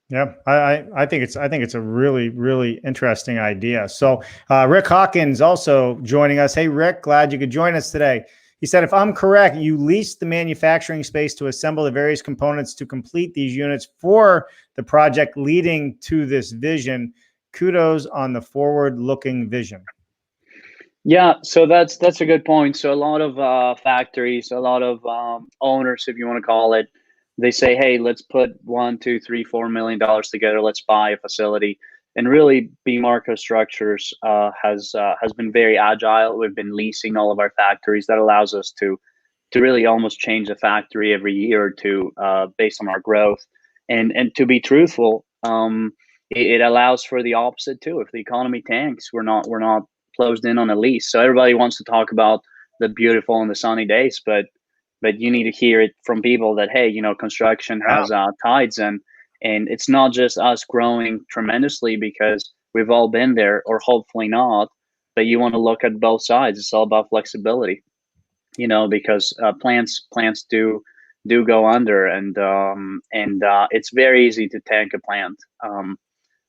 Speaker 1: Yeah, I think it's a really, really interesting idea. So Rick Hawkins also joining us. Hey, Rick, glad you could join us today. He said, if I'm correct, you leased the manufacturing space to assemble the various components to complete these units for the project leading to this vision. Kudos on the forward-looking vision.
Speaker 3: Yeah, so that's a good point. So a lot of factories, a lot of owners, if you want to call it, they say, hey, let's put $1, $2, $3, $4 million together. Let's buy a facility. And really, BMAR Constructors has been very agile. We've been leasing all of our factories. That allows us to really almost change the factory every year or two based on our growth. And to be truthful, it allows for the opposite too. If the economy tanks, we're not closed in on a lease. So everybody wants to talk about the beautiful and the sunny days, but you need to hear it from people that, hey, you know, construction has tides and it's not just us growing tremendously because we've all been there, or hopefully not, but you want to look at both sides. It's all about flexibility, you know, because plants do go under, and it's very easy to tank a plant,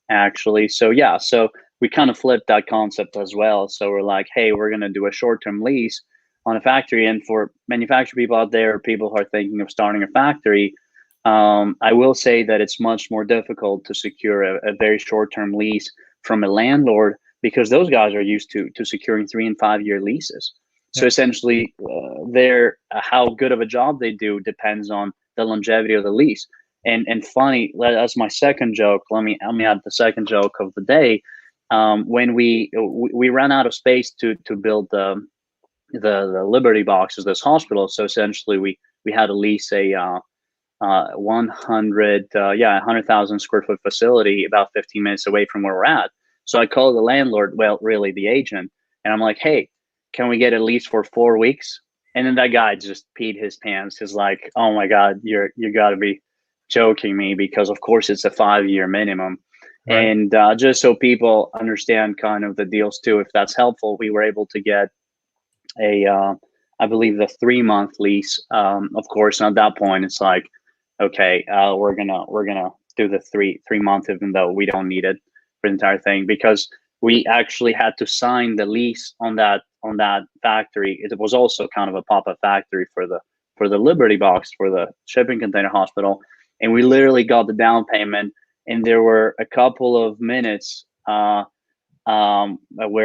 Speaker 3: actually. So yeah, so we kind of flipped that concept as well. So we're like, hey, we're going to do a short-term lease on a factory. And for manufacturing people out there, people who are thinking of starting a factory, I will say that it's much more difficult to secure a very short-term lease from a landlord because those guys are used to securing 3- and 5-year leases. So essentially, how good of a job they do depends on the longevity of the lease. And funny, that's my second joke. Let me add the second joke of the day. When we ran out of space to build the Liberty boxes, this hospital. So essentially, we had to lease a 100,000 square foot facility about 15 minutes away from where we're at. So I called the landlord, well, really the agent, and I'm like, hey, can we get a lease for 4 weeks? And then that guy just peed his pants. He's like, oh my God, you got to be joking me, because of course it's a 5-year minimum. Right. And just so people understand kind of the deals too, if that's helpful, we were able to get a I believe, the 3-month lease. Of course, and at that point, it's like, okay, we're gonna do the three month, even though we don't need it for the entire thing, because we actually had to sign the lease on that factory. It was also kind of a pop-up factory for the Liberty box, for the shipping container hospital, and we literally got the down payment. And there were a couple of minutes where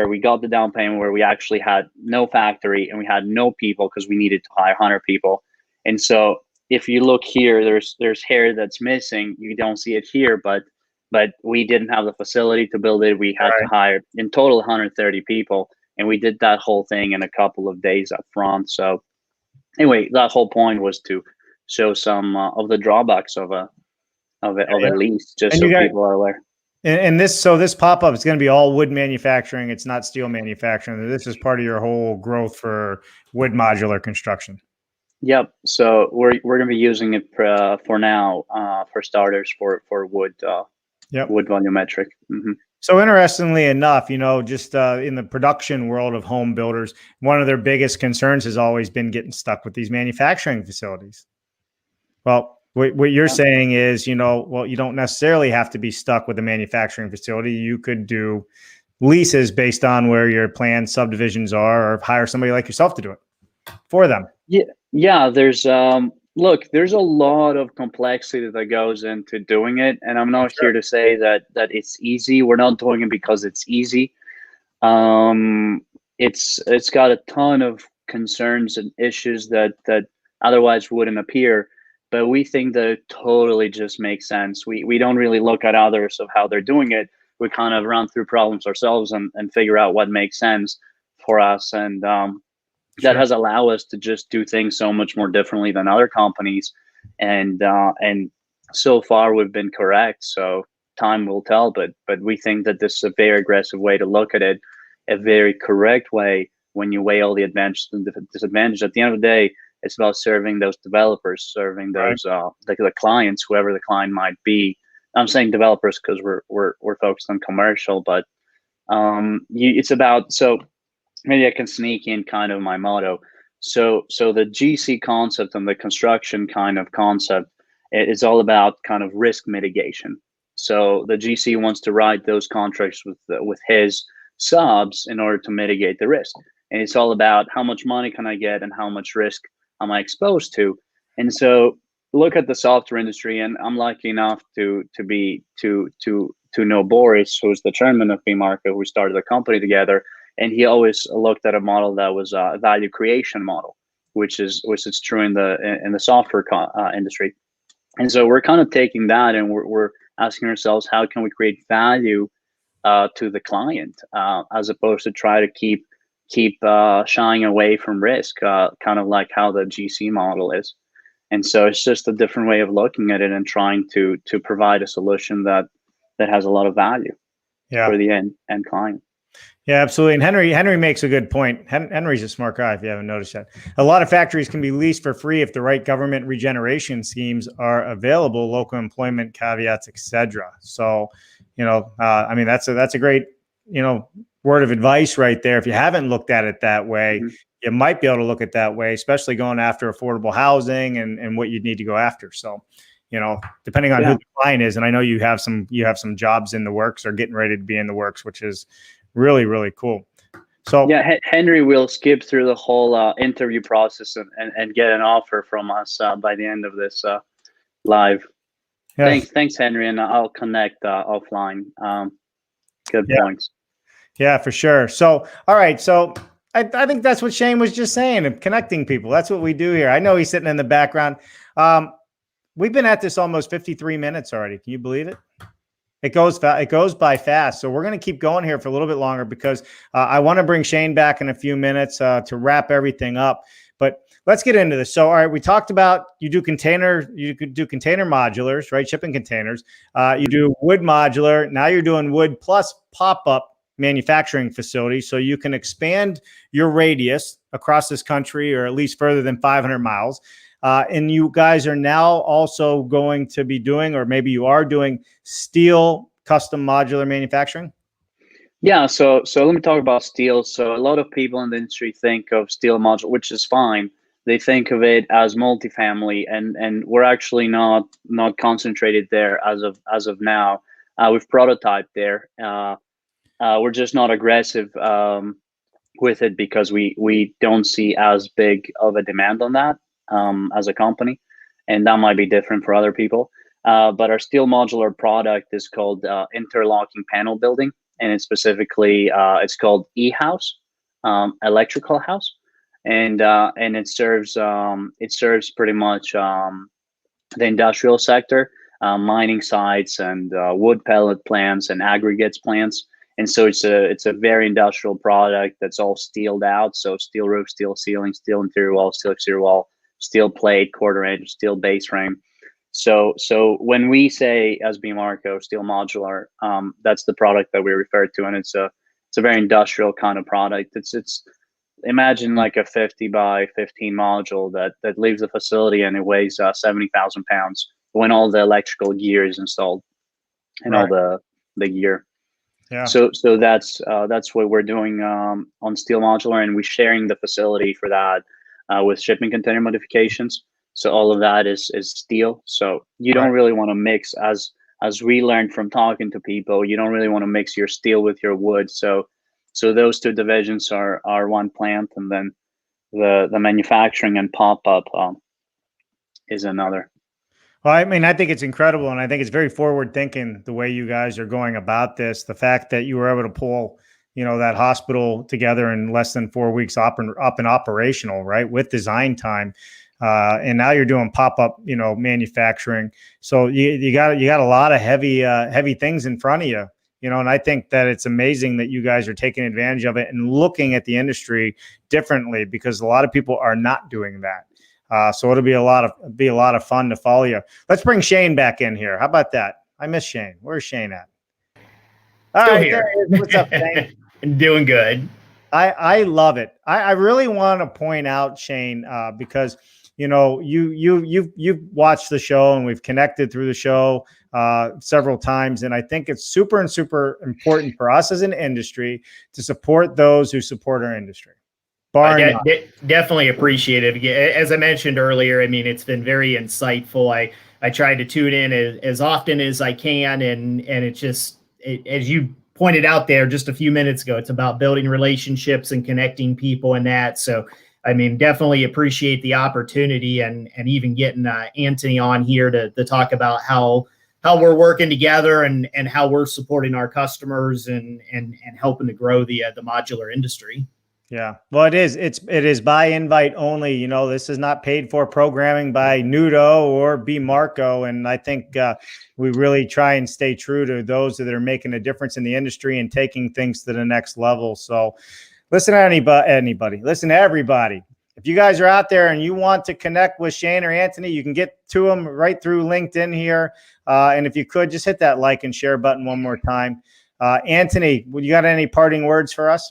Speaker 3: we got the down payment where we actually had no factory and we had no people because we needed to hire 100 people. And so if you look here, there's hair that's missing. You don't see it here, but we didn't have the facility to build it. We had to hire in total 130 people, and we did that whole thing in a couple of days up front. So anyway, that whole point was to show some of the drawbacks of a lease, just so people are aware.
Speaker 1: And this pop-up is going to be all wood manufacturing. It's not steel manufacturing. This is part of your whole growth for wood modular construction.
Speaker 3: Yep. So we're going to be using it for now, for starters, for wood. Wood volumetric. Mm-hmm.
Speaker 1: So interestingly enough, just in the production world of home builders, one of their biggest concerns has always been getting stuck with these manufacturing facilities. Well, what you're saying is, you don't necessarily have to be stuck with a manufacturing facility. You could do leases based on where your planned subdivisions are, or hire somebody like yourself to do it for them.
Speaker 3: Yeah. There's there's a lot of complexity that goes into doing it, and I'm not here to say that it's easy. We're not doing it because it's easy. It's got a ton of concerns and issues that otherwise wouldn't appear. But we think that it totally just makes sense. We don't really look at others of how they're doing it. We kind of run through problems ourselves and figure out what makes sense for us. And that has allowed us to just do things so much more differently than other companies. And so far we've been correct. So time will tell, but we think that this is a very aggressive way to look at it, a very correct way when you weigh all the advantages and disadvantages. At the end of the day, it's about serving those developers, serving those the clients, whoever the client might be. I'm saying developers because we're focused on commercial, but it's about, so maybe I can sneak in kind of my motto. So the GC concept and the construction kind of concept is all about kind of risk mitigation. So the GC wants to write those contracts with his subs in order to mitigate the risk, and it's all about how much money can I get and how much risk am I exposed to. And so look at the software industry, and I'm lucky enough to know Boris, who's the chairman of B-Market, who started the company together, and he always looked at a model that was a value creation model, which is true in the software industry. And so we're kind of taking that, and we're asking ourselves, how can we create value to the client, as opposed to try to keep shying away from risk, kind of like how the GC model is. And so it's just a different way of looking at it and trying to provide a solution that has a lot of value for the end client.
Speaker 1: Yeah, absolutely. And Henry makes a good point. Henry's a smart guy, if you haven't noticed that. A lot of factories can be leased for free if the right government regeneration schemes are available, local employment caveats, etc. So, I mean, that's a great, word of advice right there. If you haven't looked at it that way, you might be able to look at it that way, especially going after affordable housing and what you'd need to go after. So, depending on who the client is, and I know you have some jobs in the works or getting ready to be in the works, which is really, really cool. So
Speaker 3: yeah, Henry will skip through the whole interview process and get an offer from us by the end of this live. Yes. Thanks, Henry, and I'll connect offline. Good points.
Speaker 1: Yeah, for sure. So, all right. So I think that's what Shane was just saying, of connecting people. That's what we do here. I know he's sitting in the background. We've been at this almost 53 minutes already. Can you believe it? It goes by fast. So we're going to keep going here for a little bit longer because I want to bring Shane back in a few minutes to wrap everything up. But let's get into this. So, all right, we talked about you could do container modulars, right? Shipping containers. You do wood modular. Now you're doing wood plus pop-up manufacturing facility. So you can expand your radius across this country, or at least further than 500 miles. And you guys are now also going to be doing, or maybe you are doing, steel custom modular manufacturing?
Speaker 3: Yeah, so let me talk about steel. So a lot of people in the industry think of steel module, which is fine. They think of it as multifamily, and we're actually not concentrated there as of now. We've prototyped there. We're just not aggressive with it because we don't see as big of a demand on that as a company, and that might be different for other people. But our steel modular product is called interlocking panel building, and it's specifically it's called E-house, electrical house, and it serves pretty much the industrial sector, mining sites and wood pellet plants and aggregates plants. And so it's a very industrial product that's all steeled out. So steel roof, steel ceiling, steel interior wall, steel exterior wall, steel plate, quarter inch, steel base frame. So when we say SB Marco steel modular, that's the product that we refer to, and it's a very industrial kind of product. It's imagine like a 50 by 15 module that leaves the facility and it weighs 70,000 pounds when all the electrical gear is installed and all the gear.
Speaker 1: Yeah.
Speaker 3: So that's what we're doing on steel modular, and we're sharing the facility for that with shipping container modifications. So all of that is steel. So you don't really want to mix, as we learned from talking to people, you don't really want to mix your steel with your wood. So those two divisions are one plant, and then the manufacturing and PopUp is another.
Speaker 1: Well, I mean, I think it's incredible, and I think it's very forward thinking the way you guys are going about this. The fact that you were able to pull, that hospital together in less than 4 weeks up and operational, right, with design time, and now you're doing pop-up, manufacturing. So you got a lot of heavy things in front of you, and I think that it's amazing that you guys are taking advantage of it and looking at the industry differently, because a lot of people are not doing that. So it'll be a lot of fun to follow you. Let's bring Shane back in here. How about that? I miss Shane. Where's Shane at? All
Speaker 2: Still
Speaker 1: right,
Speaker 2: here.
Speaker 1: there he is. What's up, Shane?
Speaker 2: Doing good.
Speaker 1: I love it. I really want to point out, Shane, because you've watched the show and we've connected through the show several times, and I think it's super important for us as an industry to support those who support our industry.
Speaker 2: Definitely appreciate it. As I mentioned earlier, I mean, it's been very insightful. I try to tune in as often as I can, and it's just, as you pointed out there just a few minutes ago, it's about building relationships and connecting people and that. So, I mean, definitely appreciate the opportunity and even getting Anthony on here to talk about how we're working together and how we're supporting our customers and helping to grow the modular industry.
Speaker 1: Yeah, well, it is by invite only. This is not paid for programming by NUDO or B Marco. And I think we really try and stay true to those that are making a difference in the industry and taking things to the next level. So listen to anybody, listen to everybody. If you guys are out there and you want to connect with Shane or Anthony, you can get to them right through LinkedIn here. And if you could, just hit that like and share button one more time. Anthony, you got any parting words for us?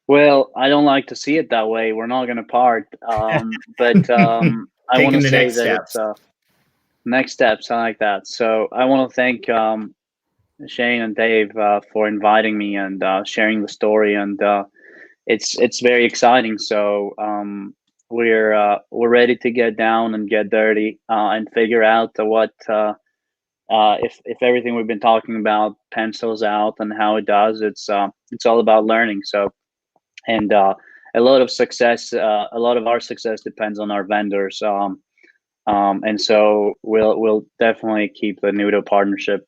Speaker 3: Well, I don't like to see it that way. We're not going to part. But I want to say that it's next steps. I like that. So I want to thank Shane and Dave for inviting me and sharing the story. And it's very exciting. So we're ready to get down and get dirty and figure out what if everything we've been talking about pencils out and how it does. It's all about learning. So. And a lot of our success depends on our vendors. And so we'll definitely keep the NUDO partnership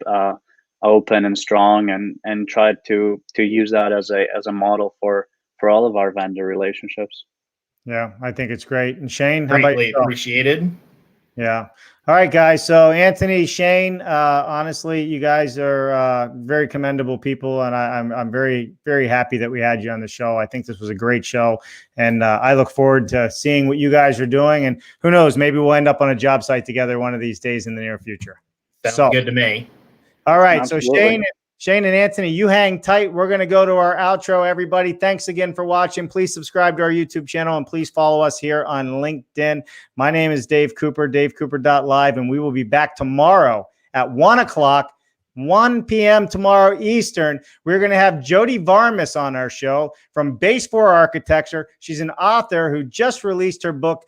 Speaker 3: open and strong, and try to use that as a model for all of our vendor relationships.
Speaker 1: Yeah, I think it's great. And Shane,
Speaker 2: how about you? Appreciated.
Speaker 1: Yeah. All right, guys. So Anthony, Shane, honestly, you guys are very commendable people, and I'm very, very happy that we had you on the show. I think this was a great show, and I look forward to seeing what you guys are doing. And who knows, maybe we'll end up on a job site together one of these days in the near future.
Speaker 2: Sounds good to me.
Speaker 1: All right.
Speaker 3: Absolutely.
Speaker 1: So Shane and Anthony, you hang tight. We're going to go to our outro, everybody. Thanks again for watching. Please subscribe to our YouTube channel, and please follow us here on LinkedIn. My name is Dave Cooper, davecooper.live, and we will be back tomorrow at 1 o'clock 1 p.m. tomorrow Eastern, we're going to have Jody Varmus on our show from Base 4 Architecture. She's an author who just released her book,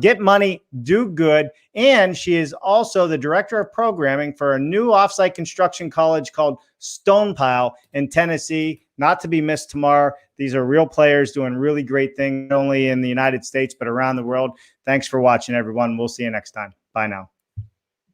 Speaker 1: Get Money, Do Good. And she is also the director of programming for a new offsite construction college called Stonepile in Tennessee. Not to be missed tomorrow. These are real players doing really great things, not only in the United States, but around the world. Thanks for watching, everyone. We'll see you next time. Bye now.